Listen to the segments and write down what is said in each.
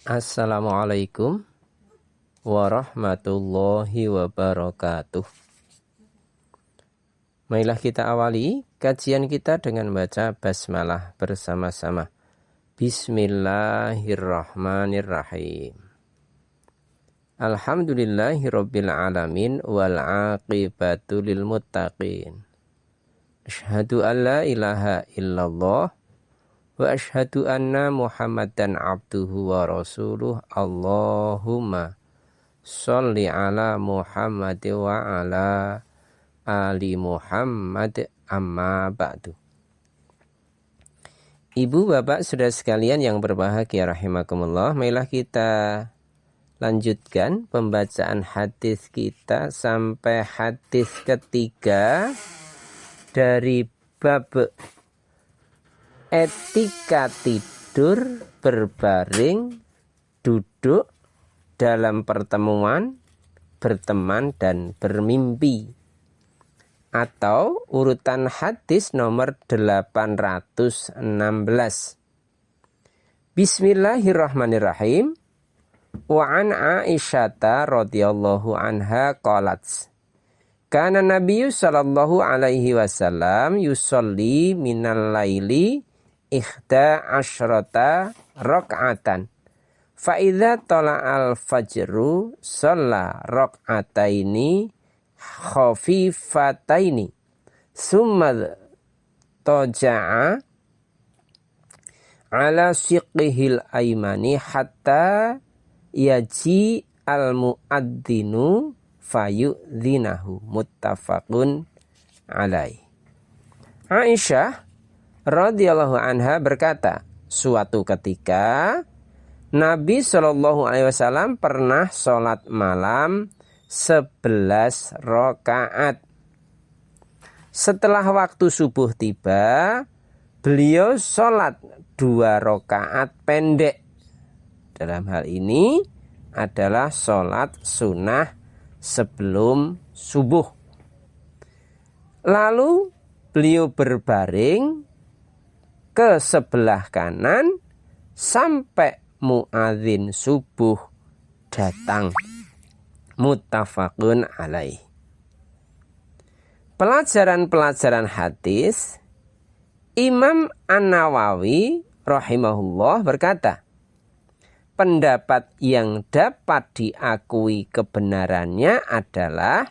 Assalamualaikum warahmatullahi wabarakatuh. Marilah kita awali kajian kita dengan baca basmalah bersama-sama. Bismillahirrahmanirrahim. Alhamdulillahirabbil alamin wal aqibatu lil muttaqin. Asyhadu an la ilaha illallah wa asyhadu anna Muhammadan abduhu wa rasuluh. Allahumma sholli ala Muhammad wa ala ali Muhammad, amma ba'du. Ibu, bapak, saudara sekalian yang berbahagia rahimakumullah, marilah kita lanjutkan pembacaan hadis kita sampai hadis ketiga dari bab etika tidur, berbaring, duduk dalam pertemuan, berteman, dan bermimpi. Atau urutan hadis nomor 816. Bismillahirrahmanirrahim. Wa an Aisyata radhiyallahu anha qalat, kana Nabiyyu sallallahu alaihi wasallam yusolli minal laili ikhda asyrata rak'atan. Fa idza tala'al fajru shalla rak'ataini khafifataini summa taja'a ala shiqqihil aymani hatta yaji al muadzinu fayudzinahu, muttafaqun alaih. Aisyah radhiyallahu anha berkata, suatu ketika Nabi Shallallahu alaihi wasallam pernah sholat malam 11 rakaat. Setelah waktu subuh tiba, beliau sholat 2 rakaat pendek. Dalam hal ini adalah sholat sunnah sebelum subuh. Lalu beliau berbaring ke sebelah kanan sampai muadzin subuh datang. Muttafaqun alaih. Pelajaran-pelajaran hadis. Imam An-Nawawi rahimahullah berkata, pendapat yang dapat diakui kebenarannya adalah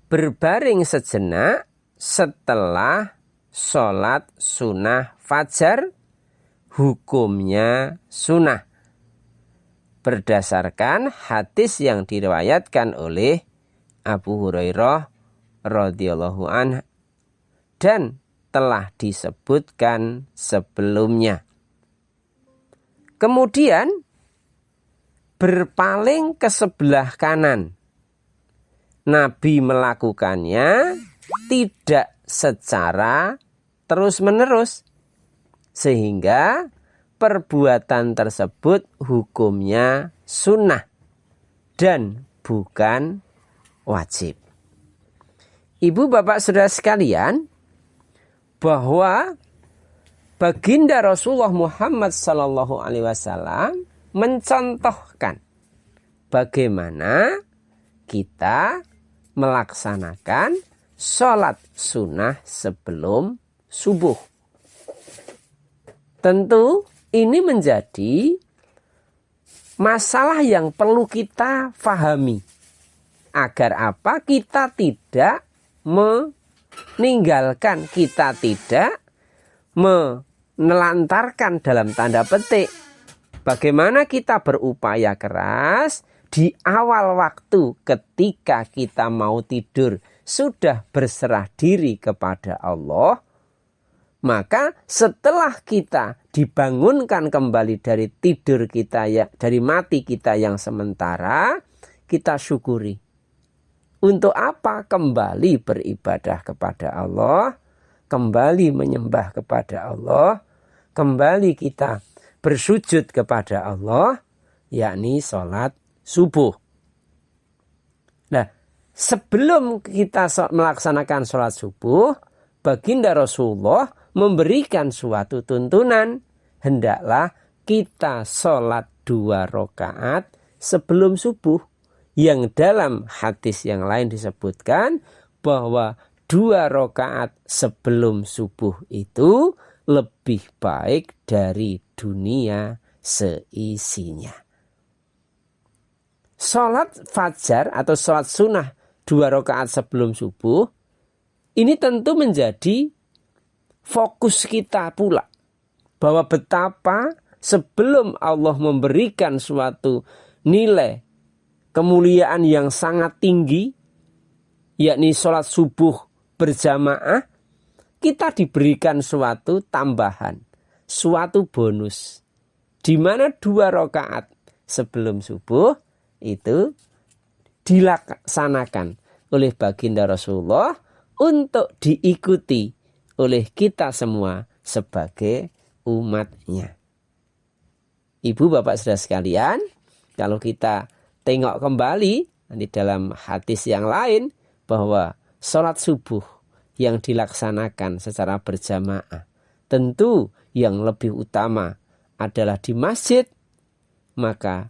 berbaring sejenak setelah sholat sunnah fajar, hukumnya sunnah. Berdasarkan hadis yang diriwayatkan oleh Abu Hurairah radhiyallahu anhu dan telah disebutkan sebelumnya. Kemudian berpaling ke sebelah kanan. Nabi melakukannya tidak secara terus-menerus, sehingga perbuatan tersebut hukumnya sunnah dan bukan wajib. Ibu, bapak, saudara sekalian, bahwa baginda Rasulullah Muhammad sallallahu alaihi wasallam mencontohkan bagaimana kita melaksanakan sholat sunnah sebelum subuh. Tentu ini menjadi masalah yang perlu kita fahami. Agar apa? Kita tidak meninggalkan, kita tidak menelantarkan dalam tanda petik. Bagaimana kita berupaya keras di awal waktu ketika kita mau tidur sudah berserah diri kepada Allah. Maka setelah kita dibangunkan kembali dari tidur kita, dari mati kita yang sementara, kita syukuri. Untuk apa? Kembali beribadah kepada Allah, kembali menyembah kepada Allah, kembali kita bersujud kepada Allah, yakni sholat subuh. Nah, sebelum kita melaksanakan sholat subuh, baginda Rasulullah memberikan suatu tuntunan, hendaklah kita sholat 2 rakaat sebelum subuh, yang dalam hadis yang lain disebutkan bahwa 2 rakaat sebelum subuh itu lebih baik dari dunia seisinya. Sholat fajar atau sholat sunnah 2 rakaat sebelum subuh ini tentu menjadi fokus kita pula, bahwa betapa sebelum Allah memberikan suatu nilai kemuliaan yang sangat tinggi, yakni sholat subuh berjamaah, kita diberikan suatu tambahan, suatu bonus, di mana 2 rakaat sebelum subuh itu dilaksanakan oleh baginda Rasulullah untuk diikuti oleh kita semua sebagai umatnya. Ibu bapak saudara sekalian, kalau kita tengok kembali di dalam hadis yang lain bahwa sholat subuh yang dilaksanakan secara berjamaah tentu yang lebih utama adalah di masjid, maka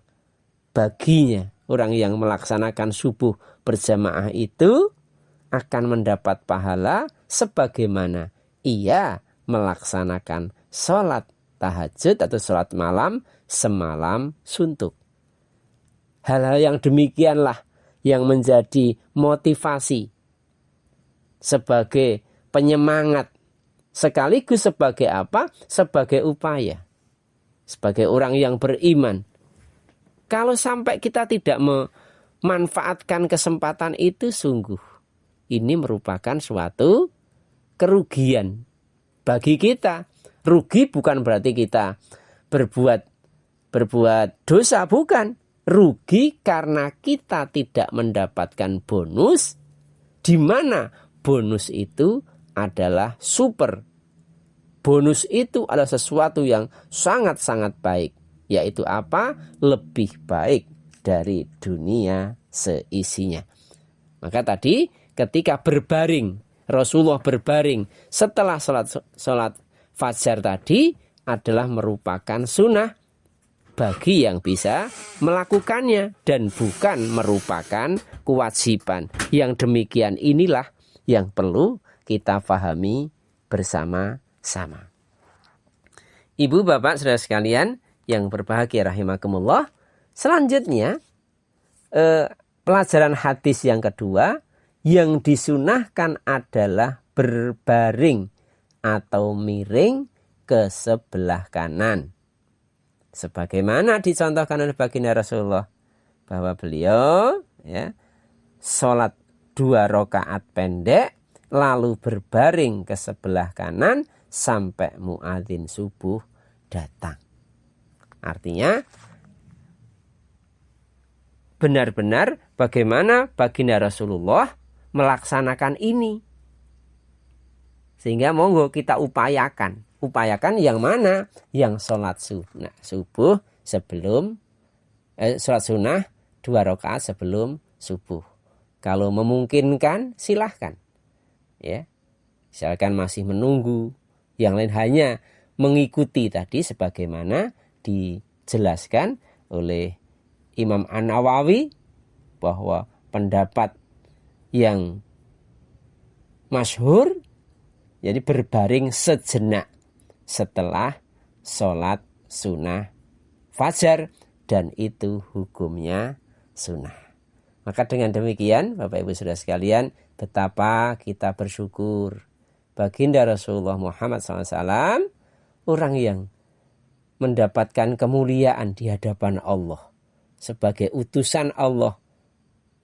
baginya orang yang melaksanakan subuh berjamaah itu akan mendapat pahala sebagaimana ia melaksanakan sholat tahajud atau sholat malam semalam suntuk. Hal-hal yang demikianlah yang menjadi motivasi sebagai penyemangat, sekaligus sebagai apa? Sebagai upaya, sebagai orang yang beriman. Kalau sampai kita tidak memanfaatkan kesempatan itu, sungguh ini merupakan suatu kerugian bagi kita. Rugi bukan berarti kita berbuat dosa, bukan. Rugi karena kita tidak mendapatkan bonus, di mana bonus itu adalah super. Bonus itu adalah sesuatu yang sangat-sangat baik, yaitu apa? Lebih baik dari dunia seisinya. Maka tadi ketika berbaring, Rasulullah berbaring setelah sholat fajar tadi adalah merupakan sunnah bagi yang bisa melakukannya dan bukan merupakan kewajiban. Yang demikian inilah yang perlu kita pahami bersama-sama. Ibu bapak saudara sekalian yang berbahagia rahimakumullah, selanjutnya pelajaran hadis yang kedua, yang disunahkan adalah berbaring atau miring ke sebelah kanan. Sebagaimana dicontohkan oleh baginda Rasulullah, bahwa beliau sholat 2 rakaat pendek lalu berbaring ke sebelah kanan sampai muadzin subuh datang. Artinya benar-benar bagaimana baginda Rasulullah melaksanakan ini. Sehingga monggo kita upayakan. Upayakan yang mana? Yang sholat subuh sebelum sholat sunnah 2 rakaat sebelum subuh. Kalau memungkinkan silahkan. Ya, misalkan masih menunggu, yang lain hanya mengikuti tadi sebagaimana dijelaskan oleh Imam An-Nawawi, bahwa pendapat yang masyhur jadi berbaring sejenak setelah sholat sunnah fajar, dan itu hukumnya sunnah. Maka dengan demikian Bapak Ibu Saudara sekalian, betapa kita bersyukur baginda Rasulullah Muhammad SAW, orang yang mendapatkan kemuliaan di hadapan Allah sebagai utusan Allah,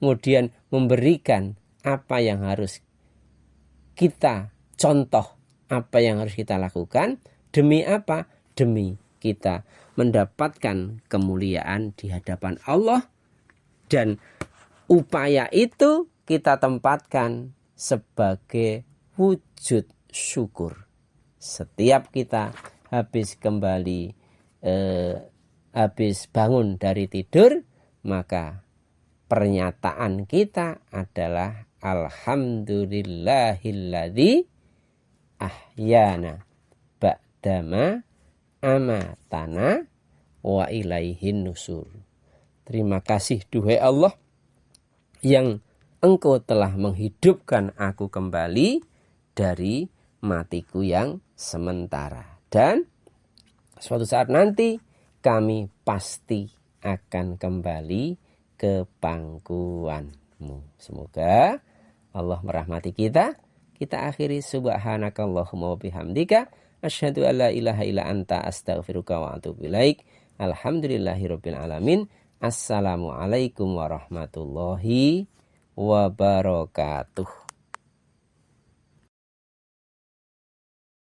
kemudian memberikan apa yang harus kita contoh, apa yang harus kita lakukan. Demi apa? Demi kita mendapatkan kemuliaan di hadapan Allah, dan upaya itu kita tempatkan sebagai wujud syukur. Setiap kita habis bangun dari tidur, maka pernyataan kita adalah alhamdulillahilladzi ahyana ba'dama amatana wa ilaihin nusur. Terima kasih duhai Allah yang Engkau telah menghidupkan aku kembali dari matiku yang sementara. Dan suatu saat nanti kami pasti akan kembali ke pangkuanmu. Semoga Allah merahmati kita. Kita akhiri subhanakallahumma wa bihamdika asyhadu an la ilaha illa anta astaghfiruka wa atubu ilaik. Alhamdulillahirabbil alamin. Assalamualaikum warahmatullahi wabarakatuh.